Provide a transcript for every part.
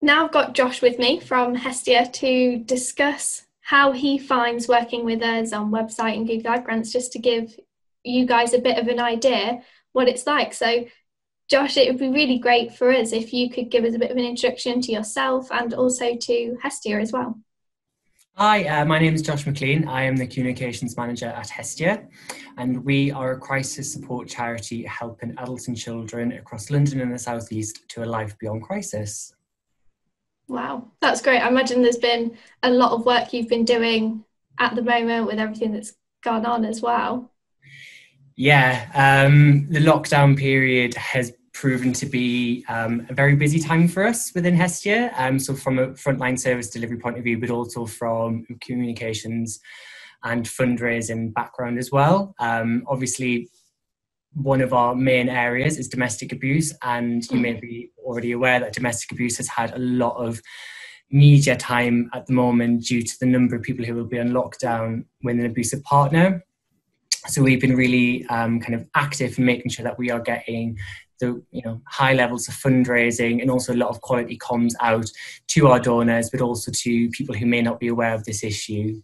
Now I've got Josh with me from Hestia to discuss how he finds working with us on website and Google Ad Grants, just to give you guys a bit of an idea what it's like. So Josh, it would be really great for us if you could give us a bit of an introduction to yourself and also to Hestia as well. Hi, my name is Josh McLean. I am the Communications Manager at Hestia, and we are a crisis support charity helping adults and children across London and the South East to a life beyond crisis. Wow, that's great. I imagine there's been a lot of work you've been doing at the moment with everything that's gone on as well. Yeah, the lockdown period has proven to be a very busy time for us within Hestia. So from a frontline service delivery point of view, but also from communications and fundraising background as well. Obviously, one of our main areas is domestic abuse, and you may be already aware that domestic abuse has had a lot of media time at the moment due to the number of people who will be on lockdown with an abusive partner. So we've been really kind of active in making sure that we are getting the high levels of fundraising and also a lot of quality comms out to our donors, but also to people who may not be aware of this issue.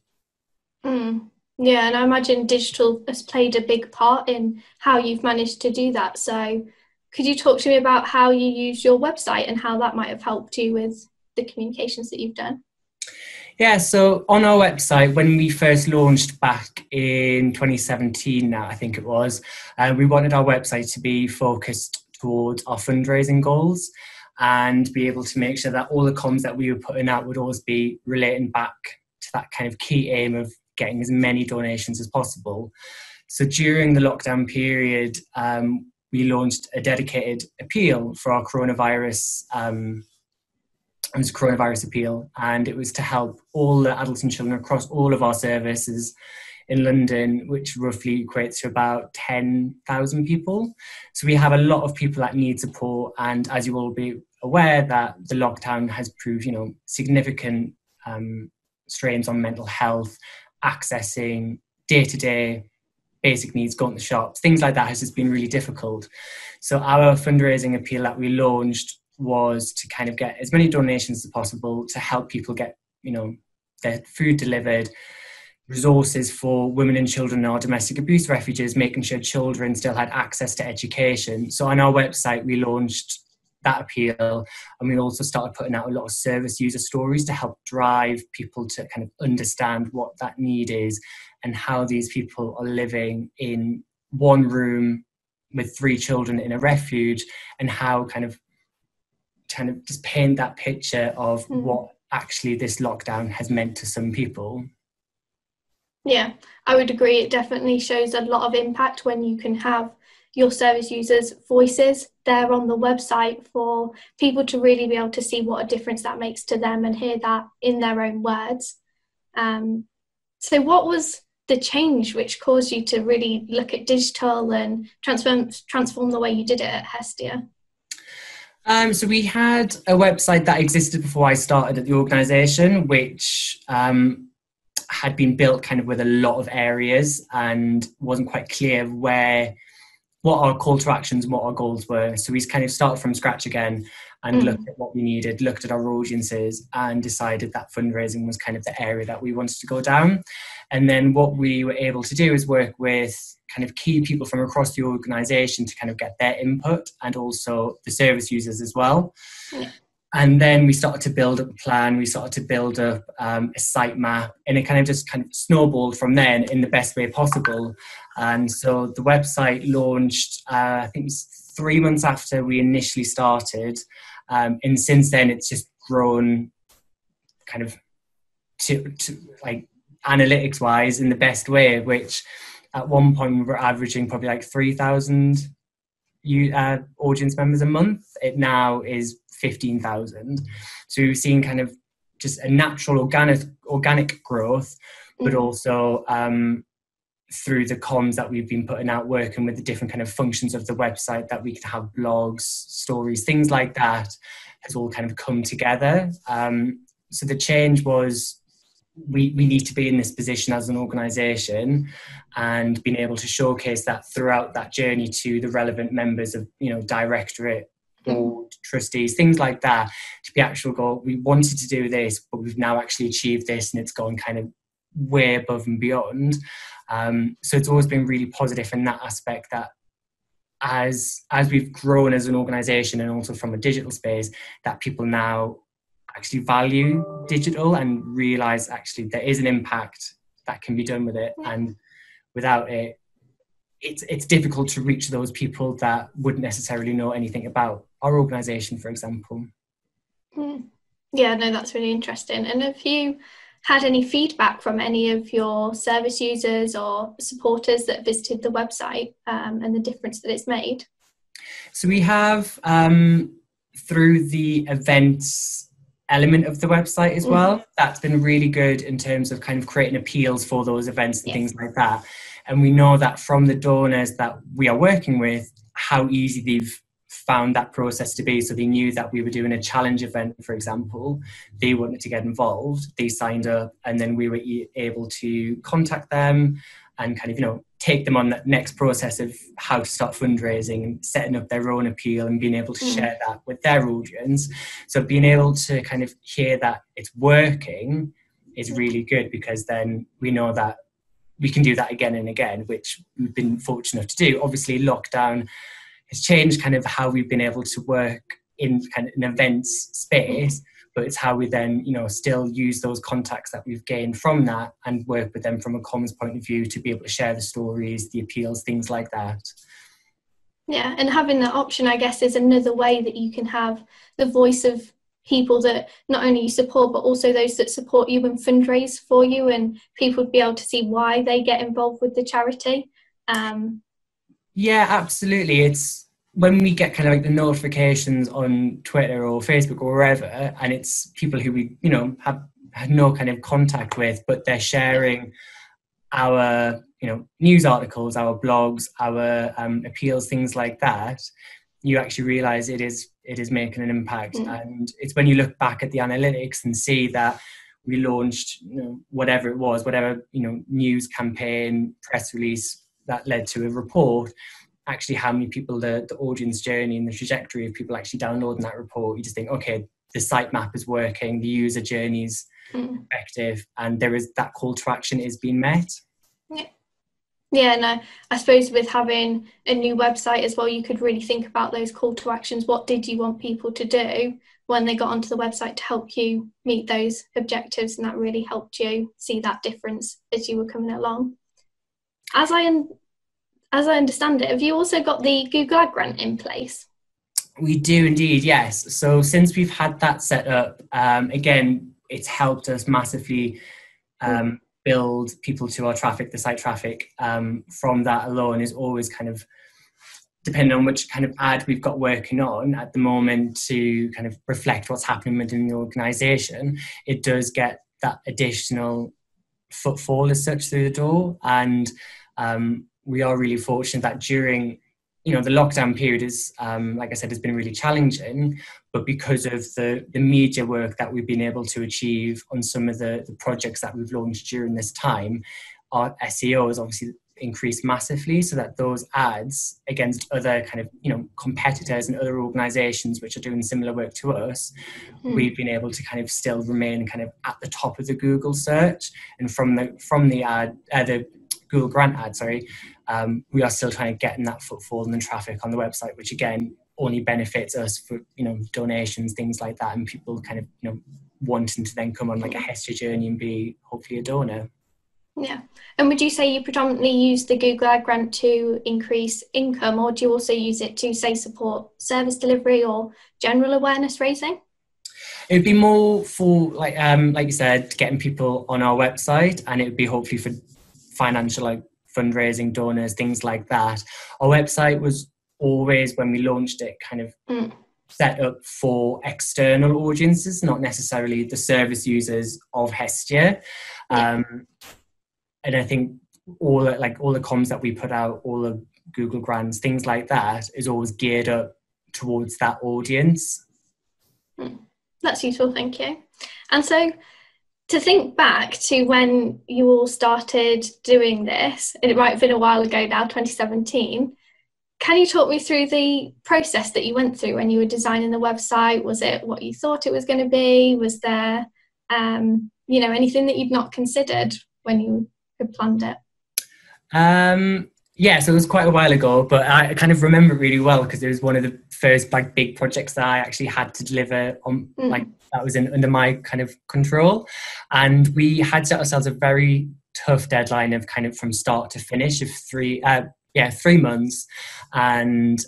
Yeah, and I imagine digital has played a big part in how you've managed to do that. So could you talk to me about how you use your website and how that might have helped you with the communications that you've done? Yeah, so on our website, when we first launched back in 2017 now, I think it was, we wanted our website to be focused towards our fundraising goals and be able to make sure that all the comms that we were putting out would always be relating back to that kind of key aim of getting as many donations as possible. So during the lockdown period, we launched a dedicated appeal for our coronavirus appeal, and it was to help all the adults and children across all of our services in London, which roughly equates to about 10,000 people. So we have a lot of people that need support, and as you will be aware, that the lockdown has proved, significant strains on mental health, accessing day-to-day basic needs, going to the shops, things like that has just been really difficult. So our fundraising appeal that we launched was to kind of get as many donations as possible to help people get, their food delivered, resources for women and children in our domestic abuse refuges, making sure children still had access to education. So on our website, we launched that appeal, and we also started putting out a lot of service user stories to help drive people to kind of understand what that need is and how these people are living in one room with 3 children in a refuge, and how kind of just paint that picture of what actually this lockdown has meant to some people. Yeah, I would agree. It definitely shows a lot of impact when you can have your service users' voices there on the website for people to really be able to see what a difference that makes to them and hear that in their own words. So what was the change which caused you to really look at digital and transform the way you did it at Hestia? So we had a website that existed before I started at the organisation, which had been built kind of with a lot of areas and wasn't quite clear what our call to actions and what our goals were. So we kind of started from scratch again and looked at what we needed, looked at our audiences, and decided that fundraising was kind of the area that we wanted to go down. And then what we were able to do is work with kind of key people from across the organisation to kind of get their input, and also the service users as well. Yeah. And then we started to build up a plan, we started to build up a site map, and it kind of snowballed from then in the best way possible. And so the website launched, I think it was 3 months after we initially started. And since then it's just grown kind of to like analytics wise in the best way, which at one point we were averaging probably like 3,000 audience members a month. It now is 15,000. So we've seen kind of just a natural organic growth, but also through the comms that we've been putting out, working with the different kind of functions of the website, that we could have blogs, stories, things like that, has all kind of come together. So the change was we need to be in this position as an organisation, and being able to showcase that throughout that journey to the relevant members of, directorate board, trustees, things like that, to be actual go, we wanted to do this, but we've now actually achieved this, and it's gone kind of way above and beyond. So it's always been really positive in that aspect, that as we've grown as an organisation and also from a digital space, that people now actually value digital and realise actually there is an impact that can be done with it, and without it, it's difficult to reach those people that wouldn't necessarily know anything about our organisation, for example. Yeah, no, that's really interesting. And have you had any feedback from any of your service users or supporters that visited the website, and the difference that it's made? So we have, through the events element of the website as well, that's been really good in terms of kind of creating appeals for those events and things like that. And we know that from the donors that we are working with, how easy they've found that process to be. So they knew that we were doing a challenge event, for example, they wanted to get involved, they signed up, and then we were able to contact them and kind of, you know, take them on that next process of how to start fundraising and setting up their own appeal and being able to share that with their audience. So being able to kind of hear that it's working is really good, because then we know that we can do that again and again, which we've been fortunate to do. Obviously, lockdown has changed kind of how we've been able to work in kind of an events space, but it's how we then, you know, still use those contacts that we've gained from that and work with them from a comms point of view to be able to share the stories, the appeals, things like that. Yeah, and having that option, I guess, is another way that you can have the voice of people that not only you support, but also those that support you and fundraise for you, and people would be able to see why they get involved with the charity. Yeah, absolutely. It's when we get kind of like the notifications on Twitter or Facebook or wherever, and it's people who we, you know, have had no kind of contact with, but they're sharing our, you know, news articles, our blogs, our appeals, things like that. You actually realise it is making an impact. And it's when you look back at the analytics and see that we launched, you know, whatever it was, whatever, you know, news campaign, press release that led to a report, actually how many people, the audience journey and the trajectory of people actually downloading that report, you just think, okay, the sitemap is working, the user journey is effective, and there is that call to action is being met. Yeah, no, I suppose with having a new website as well, you could really think about those call to actions. What did you want people to do when they got onto the website to help you meet those objectives? And that really helped you see that difference as you were coming along. As I understand it, have you also got the Google Ad grant in place? We do indeed, yes. So since we've had that set up, again, it's helped us massively build people to our traffic. The site traffic from that alone is always kind of depending on which kind of ad we've got working on at the moment to kind of reflect what's happening within the organisation. It does get that additional footfall as such through the door, and we are really fortunate that during, you know, the lockdown period is, like I said, has been really challenging, but because of the media work that we've been able to achieve on some of the projects that we've launched during this time, our SEO has obviously increased massively, so that those ads against other kind of, you know, competitors and other organisations which are doing similar work to us, we've been able to kind of still remain kind of at the top of the Google search. And from the ad, the Google grant ad, we are still trying to get in that footfall and the traffic on the website, which again only benefits us for, you know, donations, things like that, and people kind of, you know, wanting to then come on like a Hestia journey and be hopefully a donor. Yeah. And would you say you predominantly use the Google Ad grant to increase income, or do you also use it to, say, support service delivery or general awareness raising? It would be more for like you said, getting people on our website, and it would be hopefully for financial, like fundraising, donors, things like that. Our website was always, when we launched it, kind of set up for external audiences, not necessarily the service users of Hestia. And I think all the comms that we put out, all the Google grants, things like that, is always geared up towards that audience. That's useful, thank you. And so, to think back to when you all started doing this, it might have been a while ago now, 2017, can you talk me through the process that you went through when you were designing the website? Was it what you thought it was going to be? Was there, anything that you'd not considered when you had planned it? Yeah, so it was quite a while ago, but I kind of remember it really well because it was one of the first big projects that I actually had to deliver on, that was under my kind of control. And we had set ourselves a very tough deadline of kind of from start to finish of 3 months. And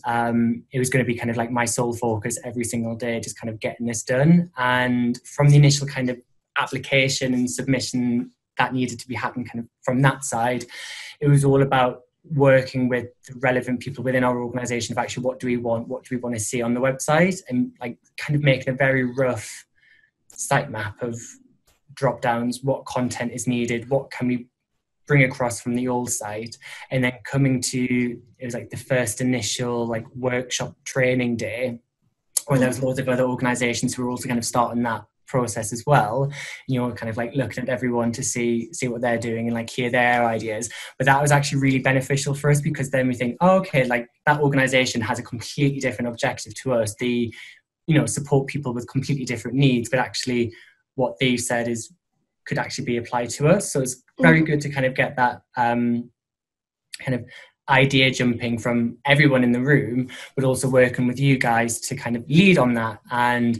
it was going to be kind of like my sole focus every single day, just kind of getting this done. And from the initial kind of application and submission that needed to be happening kind of from that side, it was all about working with the relevant people within our organisation of actually what do we want to see on the website, and like kind of making a very rough site map of drop downs, what content is needed, what can we bring across from the old site, and then coming to, it was like the first initial like workshop training day where there was loads of other organisations who were also kind of starting that process as well, kind of like looking at everyone to see what they're doing and like hear their ideas. But that was actually really beneficial for us, because then we think, oh, okay, like that organization has a completely different objective to us. They support people with completely different needs, but actually what they've said could actually be applied to us. So it's very good to kind of get that kind of idea jumping from everyone in the room, but also working with you guys to kind of lead on that and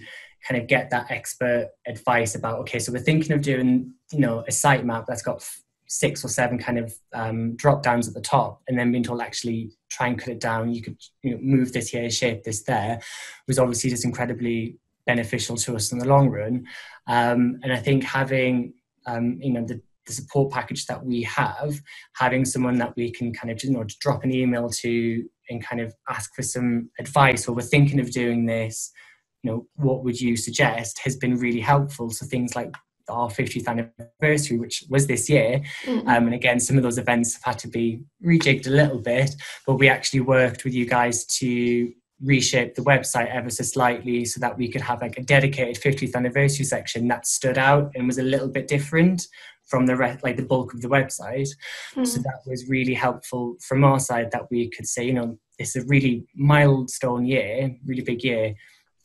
kind of get that expert advice about, okay, so we're thinking of doing, a site map that's got 6 or 7 kind of drop downs at the top, and then being told actually try and cut it down. You could move this here, shape this there, was obviously just incredibly beneficial to us in the long run. And I think having, the support package that we have, having someone that we can kind of, just drop an email to and kind of ask for some advice, or we're thinking of doing this, what would you suggest, has been really helpful. So things like our 50th anniversary, which was this year, and again, some of those events have had to be rejigged a little bit, but we actually worked with you guys to reshape the website ever so slightly so that we could have like a dedicated 50th anniversary section that stood out and was a little bit different from the rest, like the bulk of the website. So that was really helpful from our side, that we could say, this is a really milestone year, really big year,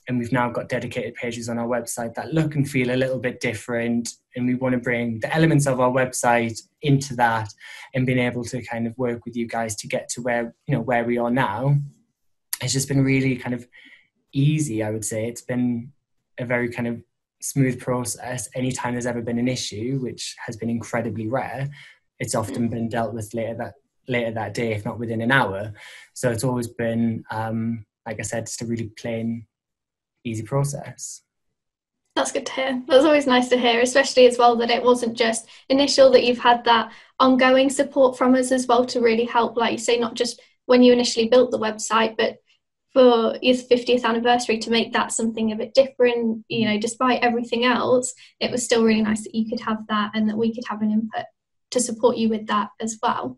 and we've now got dedicated pages on our website that look and feel a little bit different, and we want to bring the elements of our website into that, and being able to kind of work with you guys to get to where we are now. It's just been really kind of easy, I would say. It's been a very kind of smooth process. Anytime there's ever been an issue, which has been incredibly rare, it's often been dealt with later that day, if not within an hour. So it's always been, like I said, just a really plain, easy process. That's good to hear. That's always nice to hear, especially as well that it wasn't just initial, that you've had that ongoing support from us as well to really help, like you say, not just when you initially built the website, but for your 50th anniversary, to make that something a bit different, despite everything else, it was still really nice that you could have that and that we could have an input to support you with that as well.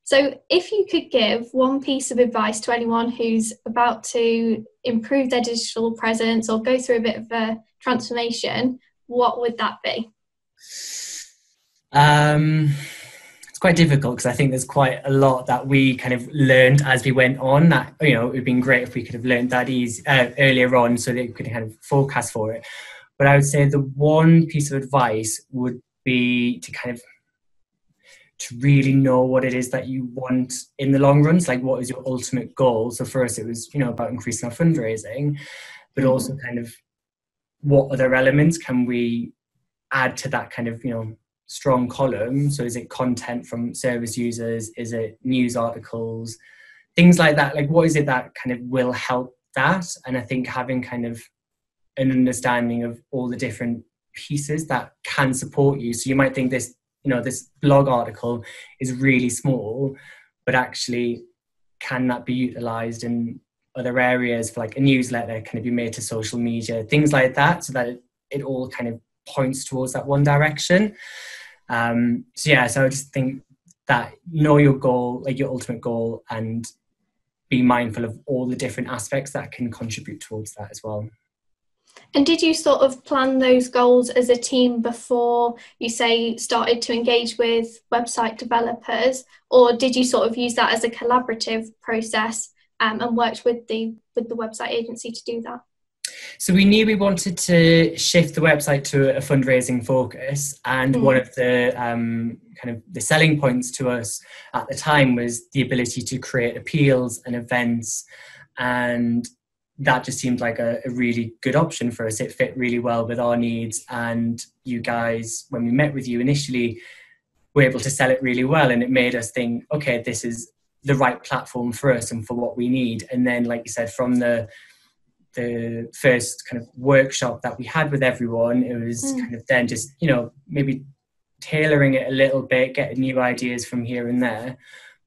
So if you could give one piece of advice to anyone who's about to improve their digital presence or go through a bit of a transformation, what would that be? It's quite difficult, because I think there's quite a lot that we kind of learned as we went on, that, it would have been great if we could have learned that earlier on so that we could kind of forecast for it. But I would say the one piece of advice would be to kind of to really know what it is that you want in the long run. So like, what is your ultimate goal? So for us, it was, about increasing our fundraising, but also kind of what other elements can we add to that kind of, strong column. So is it content from service users? Is it news articles? Things like that. Like, what is it that kind of will help that? And I think having kind of an understanding of all the different pieces that can support you. So you might think this, this blog article is really small, but actually can that be utilized in other areas for like a newsletter? Can it be made to social media? Things like that, so that it all kind of points towards that one direction. So I just think that know your goal, like your ultimate goal, and be mindful of all the different aspects that can contribute towards that as well. And did you sort of plan those goals as a team before you say started to engage with website developers, or did you sort of use that as a collaborative process and worked with the website agency to do that? So we knew we wanted to shift the website to a fundraising focus, and one of the kind of the selling points to us at the time was the ability to create appeals and events, and that just seemed like a really good option for us. It fit really well with our needs, and you guys, when we met with you initially, were able to sell it really well, and it made us think, okay, this is the right platform for us and for what we need. And then, like you said, from the first kind of workshop that we had with everyone, it was kind of then just, you know, maybe tailoring it a little bit, getting new ideas from here and there,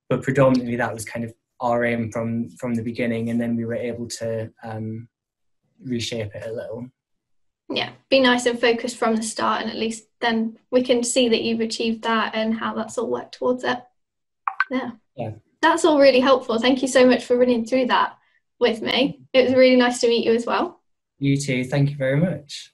but predominantly that was kind of our aim from the beginning, and then we were able to reshape it a little. Yeah, be nice and focused from the start, and at least then we can see that you've achieved that and how that's all worked towards it. Yeah, that's all really helpful. Thank you so much for running through that with me. It was really nice to meet you as well. You too. Thank you very much.